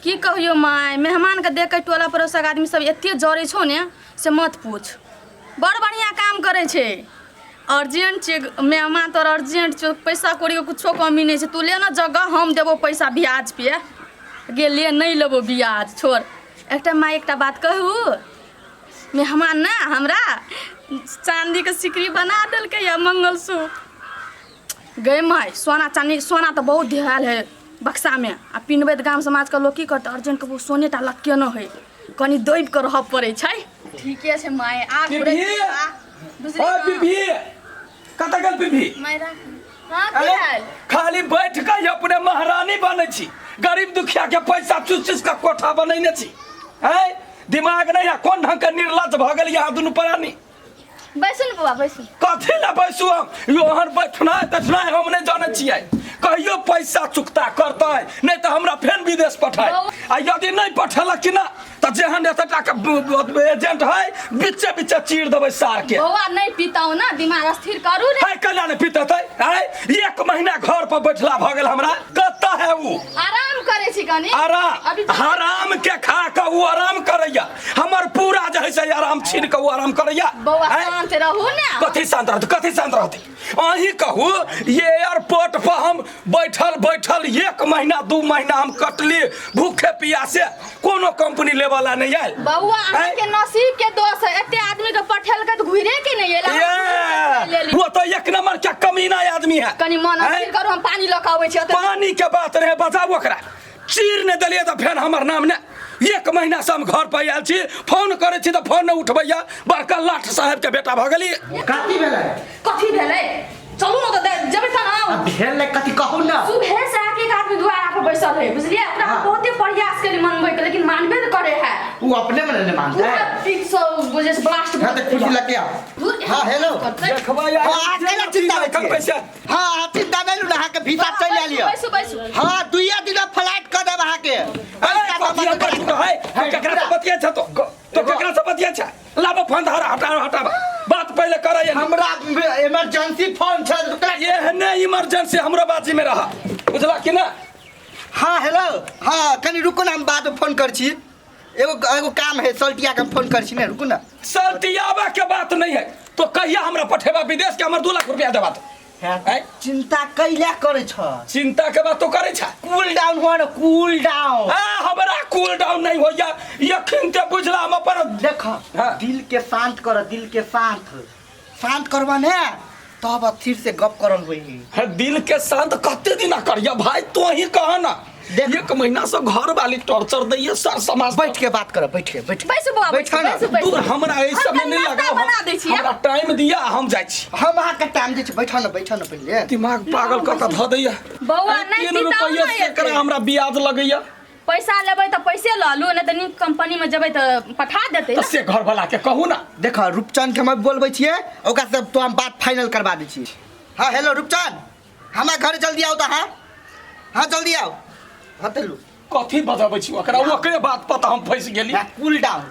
की कहियो माय मेहमान के देख के टोला पड़ोसक आदमी सब एते जरे छो ने से मत पूछ। बड़ बढ़िया काम करे छे। अर्जेंट छे मेहमान तोर अर्जेंट छो, पैसा कौड़ी के कुछो कमी नहीं छे। तू ले ना जगह हम देबो पैसा ब्याज पे। गे ले नहीं लेबो ब्याज छोड़। एकटा माय एकटा बात कहू, मेहमान ना हमरा चांदी के सिकरी बना देलकै या मंगलसूत्र। गए माय सोना चांदी सोना तो बहुत ढेल है बक्सा में। आ पिनबै त गाम समाज के लोग की करते अर्जेंट के सोने टा लटके न है कनी दबि के रह पड़े छै। ठीके छै माय आ दूसरी ओ बीबी कत गेल बीबी? मायरा हां की हाल? खाली बैठ के अपने महारानी बनै छी, गरीब दुखिया के पैसा चुस के कोठा बनैने छी। हैं दिमाग नहीं है? कौन ढंग के निर्लज भ गेल यहाँ दुनू प्राणी। बैसु न बाबा बैसु। कथी ला बैसू हम? योहर बैठना तठना हम नहीं जाने छियै। कहियो पैसा चुकता करते नहीं तो हमरा फेन विदेश पठाए। आ यदि नहीं पठेलक कि ना तो जेहन एतटा के एजेंट है बीचे बीचे चीर देबै सार के। बौआ नहीं पीताऊ ना, दिमाग स्थिर करू रे। है कला नहीं पीतेतै? है एक महीना घर पर बैठला भ गेल हमरा। कत्ता है वो? आराम करे छी कनी। आराम हराम के खा के वो आराम करैया। हमर पूरा जे है से आराम छीन के वो आराम करैया। बौआ शांत रहू ना। कथी शांत रहते? कथी शांत रहते? अहीं कहू ये एयरपोर्ट पर हम बैठल बैठल 1 महीना 2 महीना हम कटली भूखे प्यासे। कोनो कंपनी ले वाला नहीं है। बौआ अहाँ के नसीब के दोष है। एते आदमी के पठेल के घुरे के नहीं एला। वो तो एक नंबर के कमीना आदमी है। कनी मन स्थिर करू, हम पानी लक आबै छै। पानी के बात रहे बचाओ ओकरा। चीर ने दलिए तो फेन हमर नाम ने 1 महीना से हम घर पर आयल छी, फोन करे छी तो फोन नहीं उठबैया। बड़का लाठ साहब के बेटा भ गेली। कथी भेलै? कथी भेलै? चलू न त जेबै त ना। भेलै कथी कहू ना। सुबह से आके एक आदमी द्वारा पर बैसल है, बुझलिए? ओकरा बहुते प्रयास करी मनबै के लेकिन मानबे न करे है। वो अपने मन नहीं मानता है। 300 बजे से ब्लास्ट हां तो कुछ लग गया। हां हेलो देखबा यार हां केला चिंता कल पैसा। हां चिंता नहीं लू के भीतर चल लियो। बैसु बैसु। हां दुइया दिन फ्लाइट कर देब अहाँ के। केकरा से बतिया छ तो केकरा से बतिया छ? लाबो फोन हटा बात पहले करे। हमरा इमरजेंसी फोन छ। ये है ने इमरजेंसी हमरो बाजी में रहा, बुझला कि ना? हां हेलो हां कनी रुको ना, हम बाद में फोन कर छी। एगो काम है सल्टिया के फोन कर छी ने, रुको ना। सल्टियाबा के बात नहीं है तो कहिया हमरा पठेबा विदेश के हमर 2 लाख रुपया देबा तो। चिंता कैला करे छ? चिंता के बात तो करे छ। कूल डाउन हो ना, कूल डाउन। हमरा कूल डाउन नहीं होया। यखिन ते बुझला हम अपन देखो दिल के शांत कर, दिल के शांत करवा ने तब फिर से गप करल होई। है दिल के शांत कते दिन करिया भाई? तो ही कहा ना 1 महीना से घर वाली टॉर्चर दैया सर समाज। बैठ के बात कर, बैठ के बैसु बाबा बैठा ना। दूर हमरा ए समय नहीं लगा। बना दै छी। हमरा टाइम दिया हम जाय छी। हम अहाँ के टाइम दे छी। बैठा ना पहले। दिमाग पागल क के ध दैया। बौआ नहीं 3 रुपया से एकरा हमरा ब्याज लगैया। पैसा लेबै त पैसे ल लू, नहीं त नी कंपनी में जेबै त पठा देतै तो से घर वाला के कहू ना। देखो रूपचंद के हम बोलबै छियै, ओकरा से तो हम बात फाइनल करवा दै छी। हां हेलो रूपचंद हमरा घर जल्दी आओ त। हां जल्दी आओ। हां तेलू कथी बजाबै छी ओकरा? ओकरे बात पता हम फंस गेली। कूल डाउन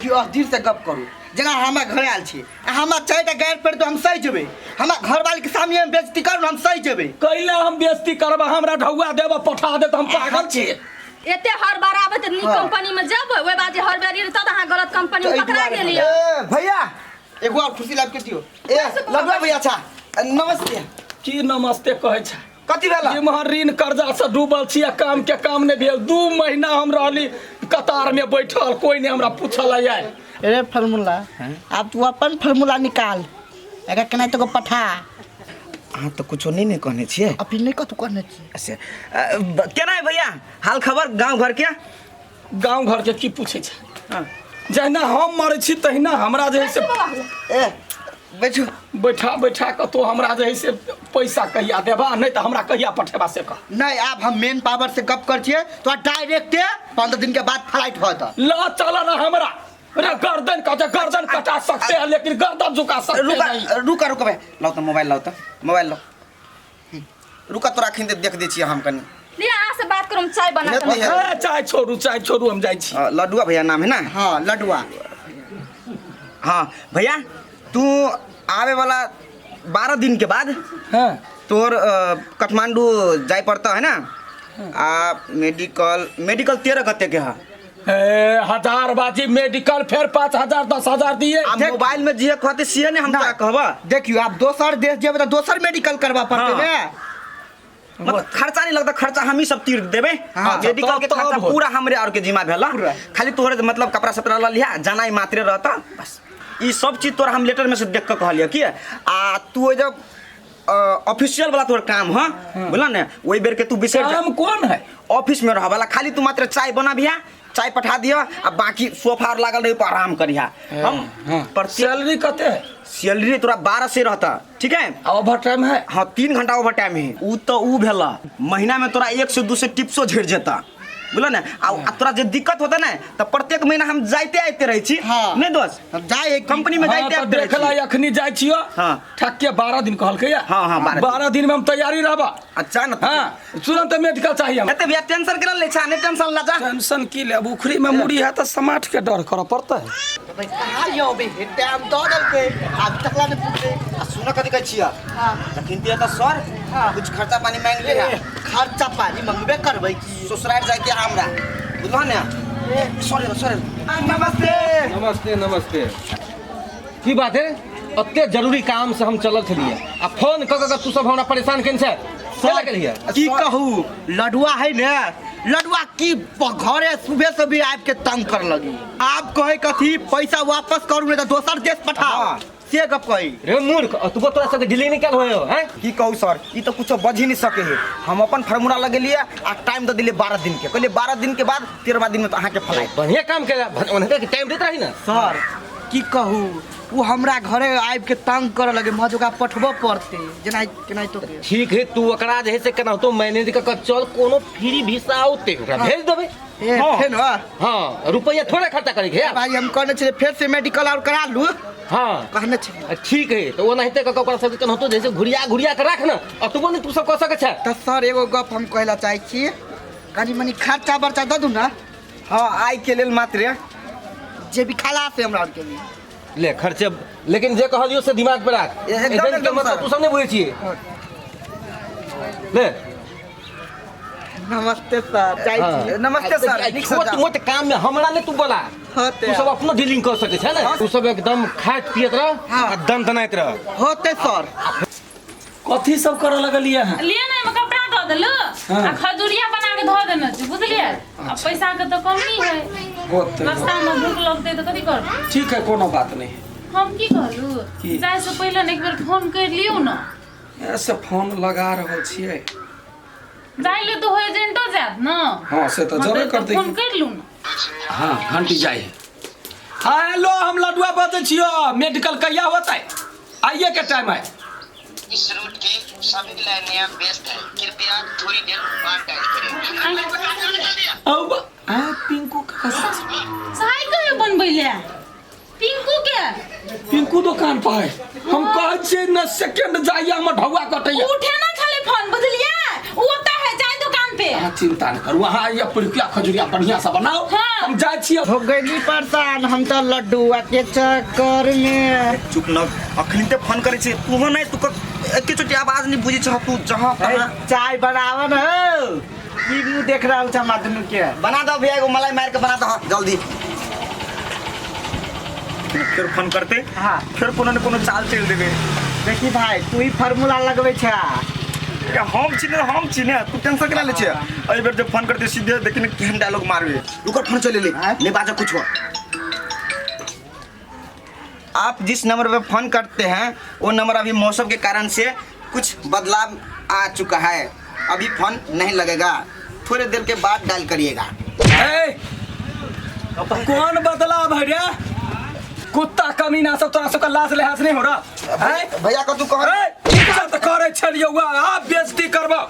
क्यों धीर से गप करू। जेना हमरा घर आयल छी, हमरा चाहे गैर पर तो हम सही जेबै। हमरा घर वाले के सामने हम बेइज्जती करू, हम सही जेबै। कैला हम बेइज्जती करबा? हमरा ढौआ देबा पठा दे त हम पागल छी। एते हर बार आबै त नी कंपनी में जेबै, ओइ बाजे हर बार रहत त अहाँ गलत कंपनी में पकड़ा गेलिए। ए भैया एगो और खुशी लाभ के दियो। ए लगवा भैया अच्छा नमस्ते। की नमस्ते कहै छ? कथी भेला? इमहर ऋण कर्जा से डूबल छी, काम के काम नहीं भेल। 2 महीना हम रहली कतार में बैठल, कोई नहीं हमरा पूछल आय। ए फार्मूला अब तू अपन फार्मूला निकाल, एका केना तो पठा। हाँ तो कुछ नहीं कहने छिए। अभी नहीं कतु कहने छिए। अच्छा केना है भैया हाल खबर गांव घर के? गांव घर के की पूछे छ? जहिना हम मरे छी तहिना हमरा जे है से ए बैठो बैठा के तो हमरा जे है से पैसा कहिया देबा, नहीं तो हमरा कहिया पठेबा से कह। नहीं अब हम मेन पावर से गप कर छिए तो डायरेक्ट 15 दिन के बाद फ्लाइट होता। ला चला ना हमरा अरे गर्दन कटा सकते हैं लेकिन गर्दन झुका सकते नहीं। रुका बे लाओ तो मोबाइल लो। रुका तो राखिन दे देख दे छी हम कनी। ले आ से बात करूं, चाय बना के। चाय छोड़ू हम जाई छी। लड्डुआ भैया नाम है ना? हाँ लड्डुआ। हाँ भैया तू आवे वाला 12 दिन के बाद हाँ तोर काठमांडू जाय पड़ता है ना? आ मेडिकल 13 कते के है। ए, 1000 बाजी मेडिकल फिर 5000 10,000 दिए। आ मोबाइल में जे कहते से ने हम तोरा कहबा। देखियो आप दोसर देश जेबै त दोसर मेडिकल करवा पड़ते हाँ। ने। मतलब खर्चा नहीं लगता, खर्चा हम ही सब तीर देबे। हाँ, मेडिकल के तब खर्चा हो। पूरा हमरे और के जिम्मा भेला। खाली तोहरे मतलब कपड़ा सपड़ा ला लिया, जाना ही मात्रे रहता बस। ई सब चीज तोरा हम लेटर में से देख के कहलिया कि आ तू जब ऑफिशियल वाला तोर काम है बोला ने, वही बेर के तू विशेष काम कौन है? ऑफिस में रह वाला, खाली तू मात्र चाय बना बिया, चाय पठा दिया, आ बाकी सोफा लागल रही पर आराम करिया। हम पर सैलरी कते है? सैलरी तोरा 12 से रहता, ठीक है। ओवर टाइम है? हाँ 3 घंटा ओवर टाइम है। ऊ तो ऊ भेला महीना में तोरा 1 से 2 से टिप्सो झड़ जाता बोला ना। आ तोरा जे दिक्कत होता ना तो प्रत्येक महीना हम जाते आते रही छी। हाँ। नहीं दोस्त हम जाए कंपनी में हाँ, जाते तो आते रही देखला छी। अखनी जाय छियो। हाँ। ठक के 12 दिन कहलकै या। हाँ, हाँ, 12 दिन में हम तैयारी रहबा। अच्छा ना। हाँ तुरंत मेडिकल चाहिए हम। एते भैया टेंशन के ले छा, नहीं टेंशन ला जा। टेंशन की ले, उखरी में मुड़ी है तो समाट के डर कर पड़ता है। भाई कहां यो बे टाइम दो दल के अब तकला ने पूछे। आ सुन कथि कहै छिया। हां लेकिन ते तो सर कुछ खर्चा पानी मांग ले है। खर्चा पानी मंगबे करबै। ससुराल जाके हमरा बुझलो ने। सॉरी नमस्ते। नमस्ते नमस्ते। की बात है? अत्ते जरूरी काम से हम चलल छलिए आ फोन क तू सब हमरा परेशान केन छै से लगलिए। की कहू लडुआ है ने, लडुआ की घरे सुबह से भी आब के तंग कर लगी। आप कहे कथी पैसा वापस करू ने तो दोसर देश पठाओ। हाँ। से गप कही रे मूर्ख, तू तोरा सब डिले नहीं कर होयो हैं? की कहू सर, ई तो कुछ बज ही नहीं सके है। हम अपन फार्मूला लगेलिए आ टाइम दे दिले 12 दिन के। कहले 12 दिन के बाद 13वां दिन में तो अहाँ के फ्लाइट। बढ़िया काम के उनके के टाइम देत रही ना। सर की कहू वो हमरा घरे आब के तंग कर लगे। मजुका पठबो पड़ते जेना केना तो के। ठीक है, तू ओकरा जे से केना तो मैनेज क चल, कोनो फ्री वीसा आउते ओकरा भेज देबे। ए फेन हाँ रुपया थोड़ा खर्चा करे के। भाई हम कहने छे फिर से मेडिकल और करा लू। हाँ कहने छे ठीक है, तो वो नहीं ते ओकरा सब केना तो जैसे घुरिया घुरिया के रख ना, और तू बोल तू सब कह सके छै। तो सर एगो गप हम कहला चाहे छी, कनी मनी खर्चा बर्चा दे दू ना। हाँ आई के लेल मात्र जे भी खाला से हमरा के लिए ले खर्चे, लेकिन जे कहलियो से दिमाग पे रख। एकदम मतलब तू सब नहीं बुझे छिए। ले नमस्ते सर चाहे छी। नमस्ते सर। छोट मोट काम में हमरा ने तू बोला, होते तू सब अपना डीलिंग कर सके छै ना। तू सब एकदम खात पियत रह हाँ। आ दम दनाइत रह। होते सर। कथी सब करे लगलिए हैं? लिए ना एमे कपड़ा धो देलु आ खजूरिया बना के धो देना छै, बुझलिए। अब पैसा के तो कमी है, होते रास्ता में भूख लगते तो कथी कर। ठीक है, कोनो बात नहीं। हम की कहलु की? जाय से पहले ने एक बेर फोन कर लियो ना। ऐसे फोन लगा रहल छियै। जाय ले तो हो एजेंटो जात ना। हाँ से तो जरूर कर देगी। फोन कर लू ना। हाँ घंटी जाए। हाँ हेलो, हम लडुआ बाजै छियो। मेडिकल कहिया होता है? आइए के टाइम है। इस रूट के सभी लाइनें व्यस्त हैं। कृपया थोड़ी देर बाद डायल करें। अब पिंकू का चाय कहियो बनबैले पिंकू के पिंकू दुकान पर है। हम कहै छियै न सेकंड जाइए, हम ढौआ कटैया। उठे ना खाली फोन, बुझलिए। वो होता है चाय दुकान पे। हाँ चिंता न करू, वहाँ आइए पुड़किया खजूरिया बढ़िया से बनाओ। हाँ। हम जाए छियै। हो गई परेशान हम तो लड्डुआ के चक्कर में। चुप न, अखनी ते फोन करे छी। तू नहीं तू एके चोटी आवाज नहीं बुझे छ। तू जहां ए, चाय बनावन हो की मुंह देख रहा हूँ मादनु के। बना दो भैया, एगो मलाई मार के बना दो। हाँ, जल्दी। फिर फोन करते हाँ। फिर कोनो न कोनो चाल चल देबे। देखी भाई तू ही फार्मूला लगबै छ। हम चिने तू टेंशन केना ले छे। एहि बेर जब फोन करते सीधे देखिन केहन डायलॉग मारबे। रुको फोन चले ले ले बाजा कुछ हो। आप जिस नंबर पे फोन करते हैं वो नंबर अभी मौसम के कारण से कुछ बदलाव आ चुका है। अभी फोन नहीं लगेगा, थोड़ी देर के बाद डायल करिएगा। ए, कौन बदलाव है रे? कुत्ता कमीना सब तोरा सबका लाज लिहाज नहीं हो रहा है? भैया को तू कह इज्जत करे छलियो, आप बेइज्जती करबो।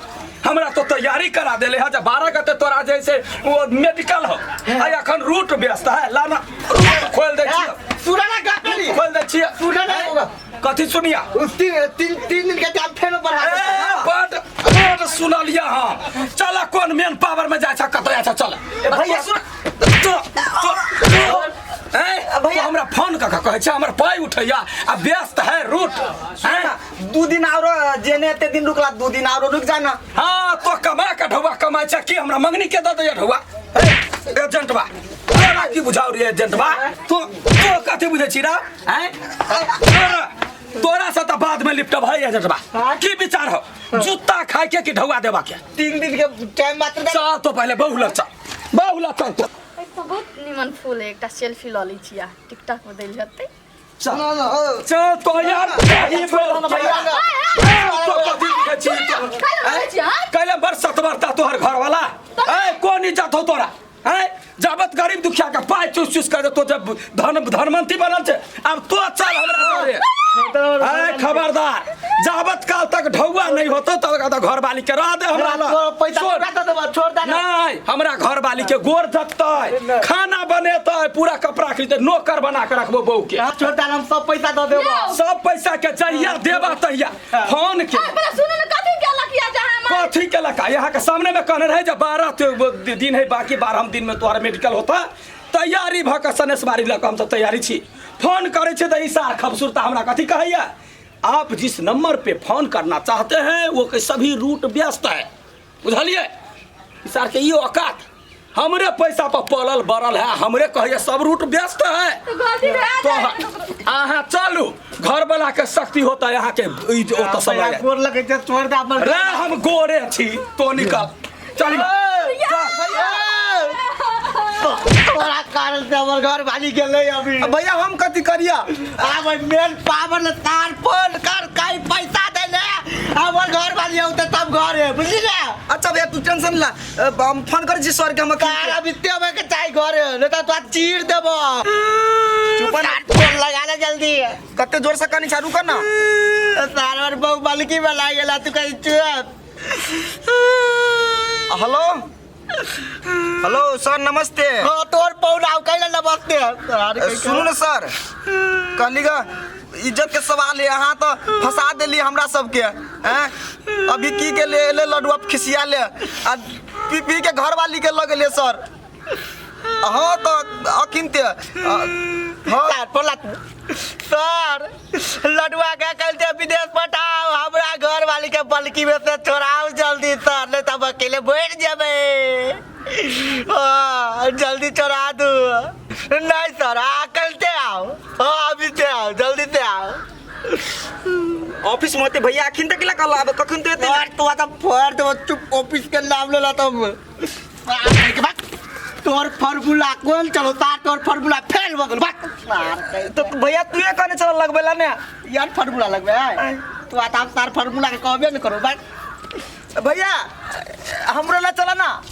हमरा तो तैयारी करा देले है। जब 12 गते तोरा जैसे वो मेडिकल हो, आ अखन रूट व्यस्त है। लाना रूट खोल दे छियै। सुराना गाड़ी खोल दे छियै। सुराना होगा। कथी सुनिया? तीन दिन के टाइम फेर बढ़ा ए बड सुनलिया। हाँ चल, कौन मेन पावर में जाय छ, कतौ जाय छ, चल। भैया सुन भैया हमरा फोन कह कहै छै, हमर पाई उठैया आ व्यस्त है रूट। 2 दिन और जेने एते दिन रुकला 2 दिन और रुक जाना। हाँ तो कमा के ढौआ कमाई छै कि हमरा मंगनी के दे दे ढौआ एजेंट बा तोरा की बुझाउ रे एजेंट बा तो कथी बुझै छी रा हैं तोरा से तो बाद में लिपट भाई एजेंट बा की विचार हो जूता खाए के कि ढौआ देबा के 3 दिन के टाइम मात्र दे। चल तो पहले बहुलक चल तो बहुत निमन फूल है एकटा सेल्फी ल लै छियै टिकटॉक में देल जतै चल तो यार तो कथी लिखै छी कैले बरसत बरता तोहर घर वाला ए कोन इज्जत हो तोरा हैं जाबत गरीब दुखिया के पाय चूस चूस कर तो जब धनवंती बनल छे अब तो चल हमरा घरे ए खबरदार जाबत काल तक ढौआ नहीं होतो तो घर वाली के रह दे हमरा पैसा छोड़ दे। नहीं हमरा घर वाली के गोर धकतै खाना बनेतै पूरा कपड़ा खरीदे नौकर बना के रखबो बहू के छोड़ दे हम सब पैसा दे देबो। सब पैसा के जहिया देबा तहिया फोन के सुनो न कथी के लकिया जहां कथी के लका यहाँ के सामने में कहने रहे जब 12 दिन है बाकी 12 दिन में तुम्हारा मेडिकल होता तैयारी भ के सनेस बारी लक हम सब तैयारी छी फोन करे छे त ईसा खूबसूरत हमरा कथी कहैया आप जिस नंबर पे फोन करना चाहते हैं वो के सभी रूट व्यस्त है बुझलिए ईसा के ये औकात हमरे पैसा पर पलल बरल है हमरे कहिए सब रूट व्यस्त है तो अहाँ चलू घर वाला के शक्ति होता है यहाँ के ओत समय गोर लगे छै छोड़ दे अपन रे हम गोरे छी तो निकल चल तोरा कारण से हमर घर वाली गेलै अभी। भैया हम कथी करिया आब मेन पावर तार फोन कर काई पैसा दे ले हमर घर वाली होते तब घर है बुझली ना। अच्छा भैया तू टेंशन ला हम फोन करे छी सर के हम कार अभी तेबे के चाहि घर है नहीं तो चीर देबो। चुप ना फोन लगा ले जल्दी कते जोर से कनी चालू कर ना सारवर बहु बलकी में लाग गेला तू कहि चुप। हेलो हेलो सर नमस्ते हां तोर पौराव कैला नमस्ते सुनू ना सर कहलीगा इज्जत के सवाल है यहाँ तो फंसा दिली हमरा सबके हैं अभी की के ले लड्डू खिसिया ले आ पी के घर वाली के लगे ले सर हाँ तो अकिनते हाँ बोला सर लडुआ का कहते विदेश पठाओ हमरा घर वाली के बलकी में से छोड़ाओ जल्दी सर नहीं तब अकेले बैठ जाबे जल्दी छोड़ा दू नहीं सर कल ते आओ हाँ अभी ते आओ जल्दी ते आओ ऑफिस में भैया अखिन तक ला कल अब कखन ते और तू आता फोड़ दो चुप ऑफिस के नाम ले ला तुम तोर फार्मूला कौन चलो तार तोर फार्मूला फेल बगल बात तो भैया तू ये कहने चल लगबेला ने यार फार्मूला लगबे तू आता तार फार्मूला के कहबे न करो बात भैया हमरो ला चला ना